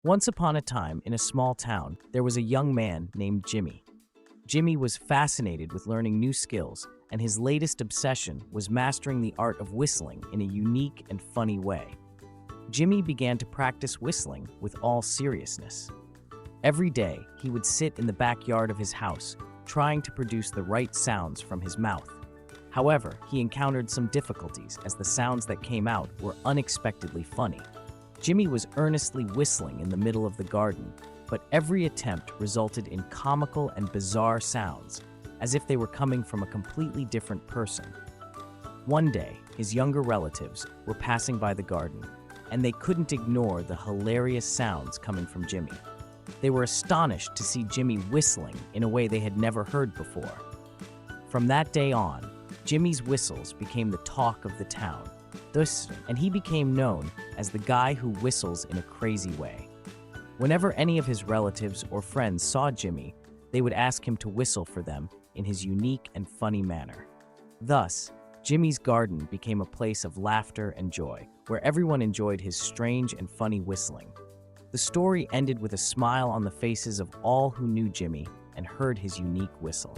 Once upon a time, in a small town, there was a young man named Jimmy. Jimmy was fascinated with learning new skills, and his latest obsession was mastering the art of whistling in a unique and funny way. Jimmy began to practice whistling with all seriousness. Every day, he would sit in the backyard of his house, trying to produce the right sounds from his mouth. However, he encountered some difficulties as the sounds that came out were unexpectedly funny. Jimmy was earnestly whistling in the middle of the garden, but every attempt resulted in comical and bizarre sounds, as if they were coming from a completely different person. One day, his younger relatives were passing by the garden, and they couldn't ignore the hilarious sounds coming from Jimmy. They were astonished to see Jimmy whistling in a way they had never heard before. From that day on, Jimmy's whistles became the talk of the town, and he became known as the guy who whistles in a crazy way. Whenever any of his relatives or friends saw Jimmy, they would ask him to whistle for them in his unique and funny manner. Thus, Jimmy's garden became a place of laughter and joy, where everyone enjoyed his strange and funny whistling. The story ended with a smile on the faces of all who knew Jimmy and heard his unique whistle.